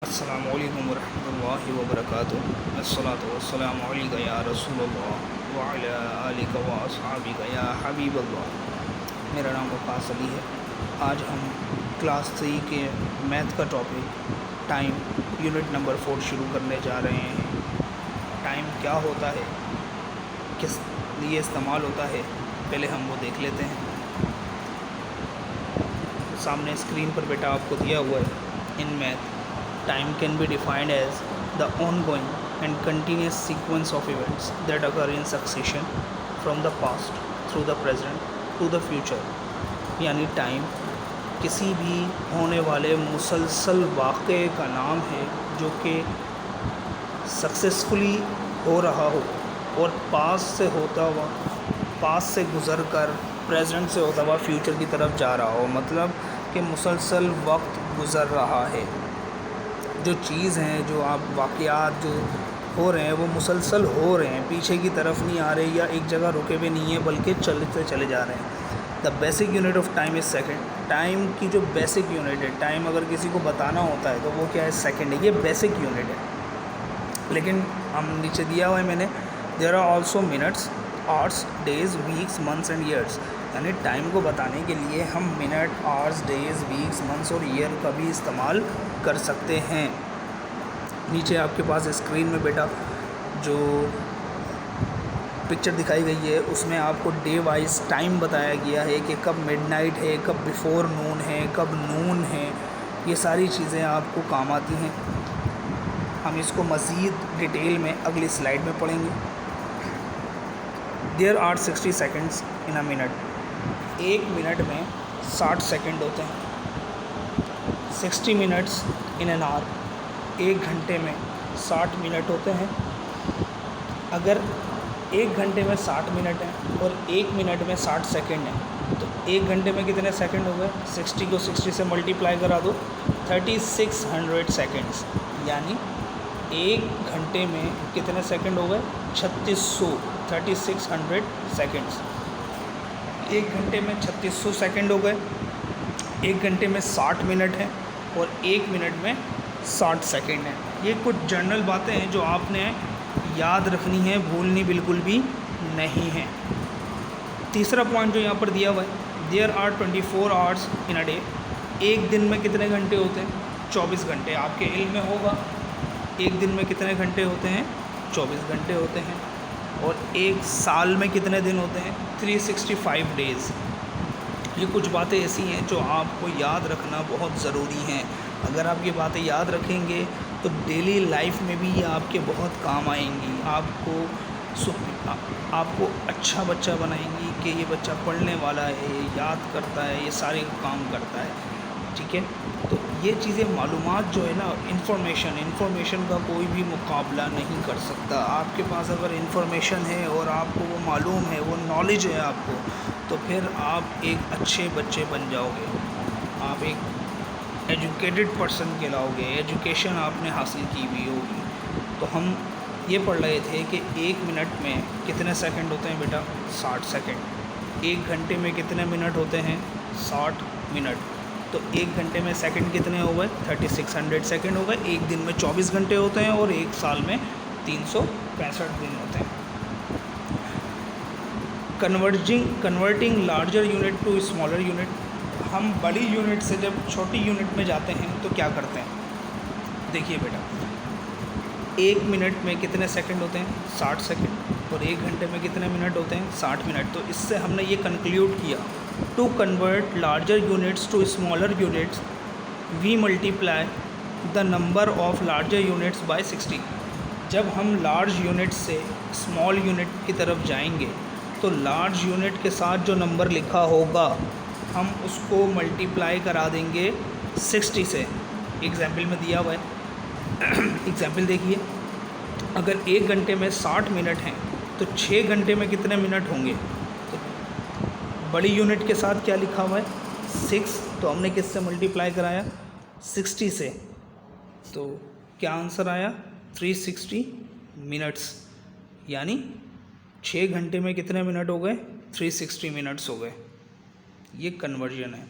अस्सलामुअलैकुम वरहमतुल्लाहि वबरकातुहू। अस्सलातु वस्सलामु अलैका या रसूलल्लाह व अला आलिका व अस्हाबिका या हबीबल्लाह। मेरा नाम वक़ास अली है। आज हम क्लास 3 के मैथ का टॉपिक टाइम यूनिट नंबर 4 शुरू करने जा रहे हैं। टाइम क्या होता है, किस लिए इस्तेमाल होता है, पहले हम वो देख लेते हैं। सामने स्क्रीन पर बेटा आपको दिया हुआ है। In math, time can be defined as the ongoing and continuous sequence of events that occur in succession from the past through the present to the future। यानी टाइम किसी भी होने वाले मुसलसल वाक़े का नाम है जो कि सक्सेसफुली हो रहा हो और पास्ट से गुज़र कर प्रेजेंट से होता हुआ फ्यूचर की तरफ जा रहा हो। मतलब कि मुसलसल वक्त गुज़र रहा है। जो चीज़ हैं, जो आप वाक़यात जो हो रहे हैं वो मुसलसल हो रहे हैं, पीछे की तरफ नहीं आ रहे या एक जगह रुके हुए नहीं है, बल्कि चलते चले जा रहे हैं। The basic unit of time is second. Time की जो बेसिक यूनिट है, टाइम अगर किसी को बताना होता है तो वो क्या है, सेकंड है। ये बेसिक यूनिट है। लेकिन हम नीचे दिया हुआ है मैंने, there are also minutes, hours, days, weeks, months and years. यानी टाइम को बताने के लिए हम minute, hours, days, weeks, months और ईयर का भी इस्तेमाल कर सकते हैं। नीचे आपके पास स्क्रीन में बेटा जो पिक्चर दिखाई गई है उसमें आपको डे वाइज टाइम बताया गया है कि कब मिडनाइट है, कब बिफोर नून है, कब नून है। ये सारी चीज़ें आपको काम आती हैं। हम इसको मज़ीद डिटेल में अगली स्लाइड में पढ़ेंगे। There are 60 seconds in a minute. एक मिनट में 60 सेकंड होते हैं। 60 मिनट्स इन एन आवर। एक घंटे में 60 मिनट होते हैं। अगर एक घंटे में 60 मिनट हैं और एक मिनट में 60 सेकंड हैं तो एक घंटे में कितने सेकंड हो गए? 60 को 60 से मल्टीप्लाई करा दो, 3600 सेकंड्स। यानी एक घंटे में कितने सेकंड हो गए? 3600 सेकंड्स। एक घंटे में 3600 सेकंड हो गए। एक घंटे में 60 मिनट हैं और एक मिनट में 60 सेकंड है। ये कुछ जनरल बातें हैं जो आपने याद रखनी है, भूलनी बिल्कुल भी नहीं है। तीसरा पॉइंट जो यहाँ पर दिया हुआ है, there are 24 hours in a day. एक दिन में कितने घंटे होते हैं? 24 घंटे। आपके इल्म में होगा एक दिन में कितने घंटे होते हैं? 24 घंटे होते हैं। और एक साल में कितने दिन होते हैं? 365 डेज़। ये कुछ बातें ऐसी हैं जो आपको याद रखना बहुत ज़रूरी हैं। अगर आप ये बातें याद रखेंगे तो डेली लाइफ में भी ये आपके बहुत काम आएंगी। आपको अच्छा बच्चा बनाएंगी कि ये बच्चा पढ़ने वाला है, ये याद करता है, ये सारे काम करता है। ठीक है, तो ये चीज़ें मालूमात जो है ना, इन्फॉर्मेशन का कोई भी मुकाबला नहीं कर सकता। आपके पास अगर इन्फॉर्मेशन है और आपको वो मालूम है, वो नॉलेज है आपको, तो फिर आप एक अच्छे बच्चे बन जाओगे। आप एक एजुकेटेड पर्सन कहलाओगे। एजुकेशन आपने हासिल की हुई होगी। तो हम ये पढ़ रहे थे कि एक मिनट में कितने सेकंड होते हैं बेटा? 60 सेकंड। एक घंटे में कितने मिनट होते हैं? 60 मिनट। तो एक घंटे में सेकंड कितने हो गए? 3600 सेकंड हो गए। एक दिन में 24 घंटे होते हैं और एक साल में 365 दिन होते हैं। Converting larger unit to smaller unit. हम बड़ी यूनिट से जब छोटी यूनिट में जाते हैं तो क्या करते हैं? देखिए बेटा, एक मिनट में कितने सेकंड होते हैं? 60 सेकंड। और एक घंटे में कितने मिनट होते हैं? 60 मिनट। तो इससे हमने ये कंक्लूड किया, to convert larger units to smaller units we multiply the number of larger units by 60। जब हम लार्ज यूनिट से स्मॉल यूनिट की तरफ जाएंगे तो लार्ज यूनिट के साथ जो नंबर लिखा होगा हम उसको मल्टीप्लाई करा देंगे 60 से। एग्जाम्पल में दिया हुआ है। एग्जाम्पल देखिए, अगर एक घंटे में 60 मिनट हैं तो 6 घंटे में कितने मिनट होंगे? तो बड़ी यूनिट के साथ क्या लिखा हुआ है? 6। तो हमने किससे मल्टीप्लाई कराया? 60 से। तो क्या आंसर आया? 360 मिनट्स। यानी 6 घंटे में कितने मिनट हो गए? 360 मिनट्स हो गए। ये कन्वर्जन है।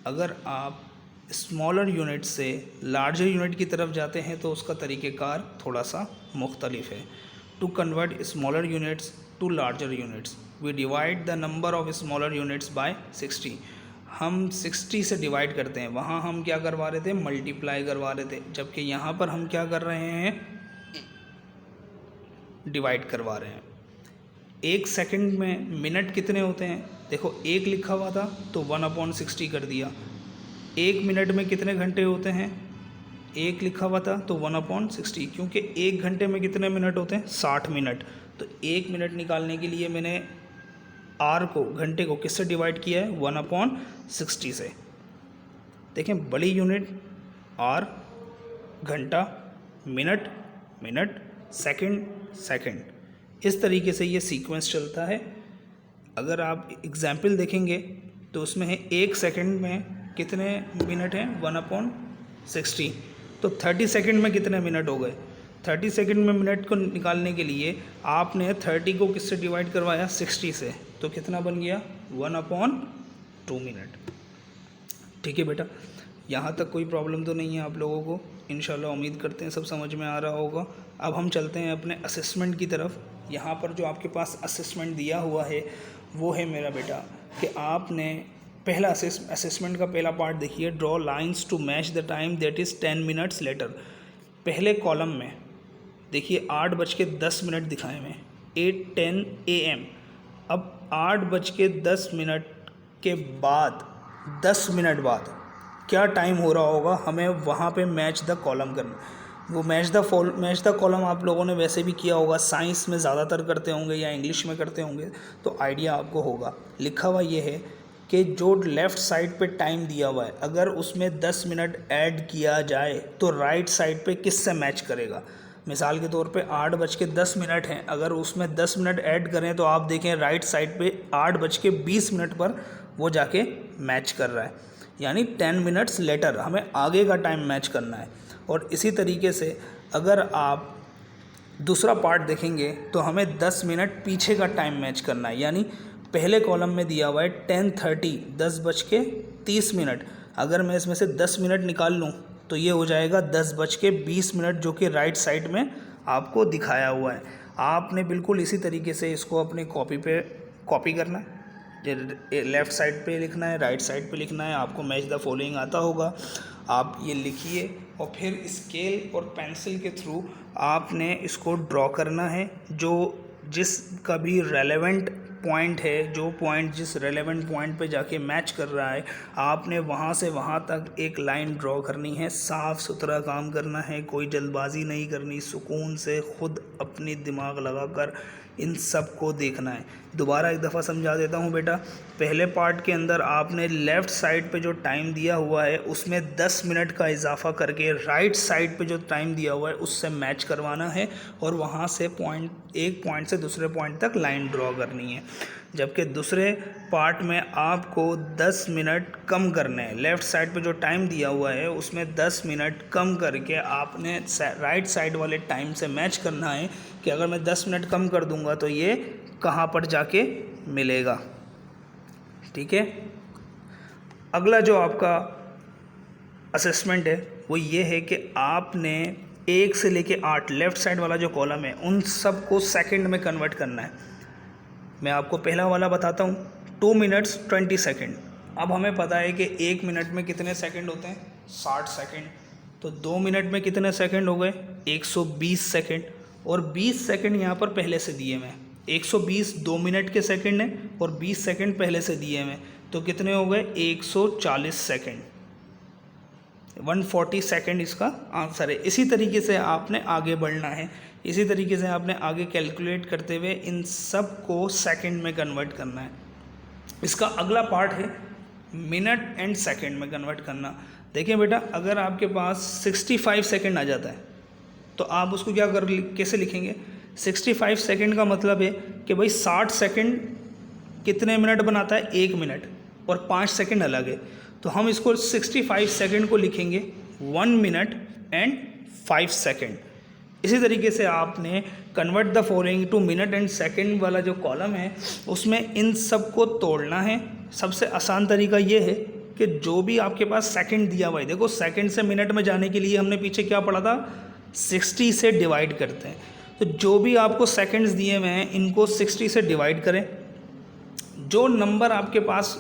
अगर आप स्मॉलर यूनिट से लार्जर यूनिट की तरफ जाते हैं तो उसका तरीक़ेकार थोड़ा सा मुख्तलिफ है। To convert smaller units to larger units we divide the number of smaller units by 60। हम 60 से डिवाइड करते हैं, वहाँ हम क्या करवा रहे थे, मल्टीप्लाई करवा रहे थे, जबकि यहाँ पर हम क्या कर रहे हैं, डिवाइड करवा रहे हैं। एक सेकंड में मिनट कितने होते हैं, देखो एक लिखा हुआ था तो 1/60 कर दिया। एक मिनट में कितने घंटे होते हैं, एक लिखा हुआ था तो 1/60, क्योंकि एक घंटे में कितने मिनट होते हैं, 60 मिनट। तो एक मिनट निकालने के लिए मैंने आर को, घंटे को किससे डिवाइड किया है, 1/60 से। देखें बड़ी यूनिट आर, घंटा, मिनट, मिनट, सेकंड, सेकंड, इस तरीके से ये सीक्वेंस चलता है। अगर आप एग्जाम्पल देखेंगे तो उसमें है एक सेकंड में कितने मिनट हैं, 1/60। तो 30 सेकंड में कितने मिनट हो गए, 30 सेकंड में मिनट को निकालने के लिए आपने 30 को किससे डिवाइड करवाया, 60 से, तो कितना बन गया, 1/2 मिनट। ठीक है बेटा, यहाँ तक कोई प्रॉब्लम तो नहीं है आप लोगों को, इंशाल्लाह उम्मीद करते हैं सब समझ में आ रहा होगा। अब हम चलते हैं अपने असेसमेंट की तरफ। यहाँ पर जो आपके पास असेसमेंट दिया हुआ है वो है मेरा बेटा कि आपने पहला असेसमेंट का पहला पार्ट देखिए, draw lines to match the time that is 10 minutes later. पहले कॉलम में देखिए 8:10 दिखाए हुए, 8:10 AM। अब 8:10 के बाद 10 मिनट बाद क्या टाइम हो रहा होगा, हमें वहाँ पे मैच द कॉलम करना। वो मैच द कॉलम आप लोगों ने वैसे भी किया होगा, साइंस में ज़्यादातर करते होंगे या इंग्लिश में करते होंगे, तो आइडिया आपको होगा। लिखा हुआ ये है कि जो लेफ़्ट साइड पे टाइम दिया हुआ है, अगर उसमें 10 मिनट ऐड किया जाए तो राइट साइड पे किससे मैच करेगा। मिसाल के तौर पे 8:10 हैं, अगर उसमें 10 मिनट ऐड करें तो आप देखें राइट साइड पे 8:20 पर वो जाके मैच कर रहा है, यानी 10 मिनट्स लेटर हमें आगे का टाइम मैच करना है। और इसी तरीके से अगर आप दूसरा पार्ट देखेंगे तो हमें 10 मिनट पीछे का टाइम मैच करना है, यानी पहले कॉलम में दिया हुआ है 10:30, 10:30। अगर मैं इसमें से 10 मिनट निकाल लूँ तो ये हो जाएगा 10:20, जो कि राइट साइड में आपको दिखाया हुआ है। आपने बिल्कुल इसी तरीके से इसको अपने कॉपी करना है, लेफ़्ट साइड पे लिखना है, राइट साइड पे लिखना है। आपको मैच द फॉलोइंग आता होगा, आप ये लिखिए और फिर स्केल और पेंसिल के थ्रू आपने इसको ड्रॉ करना है। जिसका भी रेलेवेंट पॉइंट है, जो पॉइंट जिस रेलेवेंट पॉइंट पे जाके मैच कर रहा है, आपने वहाँ से वहाँ तक एक लाइन ड्रॉ करनी है। साफ़ सुथरा काम करना है, कोई जल्दबाजी नहीं करनी, सुकून से खुद अपनी दिमाग लगाकर इन सब को देखना है। दोबारा एक दफ़ा समझा देता हूँ बेटा, पहले पार्ट के अंदर आपने लेफ़्ट साइड पे जो टाइम दिया हुआ है उसमें 10 मिनट का इजाफा करके राइट साइड पे जो टाइम दिया हुआ है उससे मैच करवाना है और वहाँ से एक पॉइंट से दूसरे पॉइंट तक लाइन ड्रॉ करनी है। जबकि दूसरे पार्ट में आपको 10 मिनट कम करने हैं, लेफ़्ट साइड पे जो टाइम दिया हुआ है उसमें 10 मिनट कम करके आपने राइट साइड वाले टाइम से मैच करना है कि अगर मैं 10 मिनट कम कर दूंगा तो ये कहाँ पर जाके मिलेगा। ठीक है, अगला जो आपका असेसमेंट है वो ये है कि आपने 1 से लेके 8 लेफ़्ट साइड वाला जो कॉलम है उन सब को सेकंड में कन्वर्ट करना है। मैं आपको पहला वाला बताता हूँ, 2 मिनट्स 20 सेकंड। अब हमें पता है कि 1 मिनट में कितने सेकंड होते हैं, 60 सेकंड। तो 2 मिनट में कितने सेकंड हो गए, 120 सेकंड। और 20 सेकंड यहाँ पर पहले से दिए हुए हैं, 120 2 मिनट के सेकंड हैं और 20 सेकंड पहले से दिए हुए हैं, तो कितने हो गए, 140 सेकंड, 140 सेकंड इसका आंसर है। इसी तरीके से आपने आगे बढ़ना है, इसी तरीके से आपने आगे कैलकुलेट करते हुए इन सब को सेकंड में कन्वर्ट करना है। इसका अगला पार्ट है मिनट एंड सेकंड में कन्वर्ट करना। देखिए बेटा, अगर आपके पास 65 सेकंड आ जाता है तो आप उसको कैसे लिखेंगे, 65 सेकंड का मतलब है कि भाई 60 सेकंड कितने मिनट बनाता है, 1 मिनट, और 5 सेकंड अलग है। तो हम इसको 65 सेकंड को लिखेंगे 1 मिनट एंड 5 सेकंड। इसी तरीके से आपने convert the following to minute and second वाला जो कॉलम है उसमें इन सब को तोड़ना है। सबसे आसान तरीका ये है कि जो भी आपके पास सेकंड दिया हुआ है, देखो सेकंड से मिनट में जाने के लिए हमने पीछे क्या पढ़ा था, 60 से डिवाइड करते हैं। तो जो भी आपको सेकंड्स दिए हुए हैं इनको 60 से डिवाइड करें। जो नंबर आपके पास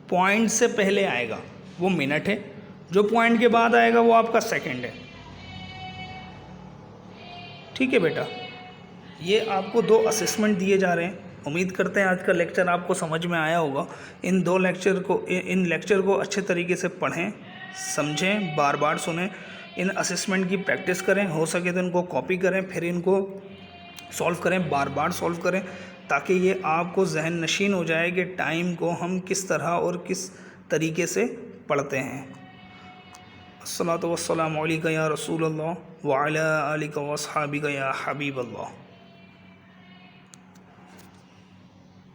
पॉइंट से पहले आएगा वो मिनट है, जो पॉइंट के बाद आएगा वो आपका सेकंड है। ठीक है बेटा, ये आपको 2 असेसमेंट दिए जा रहे हैं। उम्मीद करते हैं आज का लेक्चर आपको समझ में आया होगा। इन लेक्चर को अच्छे तरीके से पढ़ें, समझें, बार बार सुनें, इन असेसमेंट की प्रैक्टिस करें, हो सके तो इनको कॉपी करें, फिर इनको सॉल्व करें, बार बार सॉल्व करें, ताकि ये आपको जहन नशीन हो जाए कि टाइम को हम किस तरह और किस तरीके से पढ़ते हैं। अस्सलातु वस्सलामु अलैका या रसूलल्लाह व अला आलिका व अस्हाबिका या हबीबल्लाह।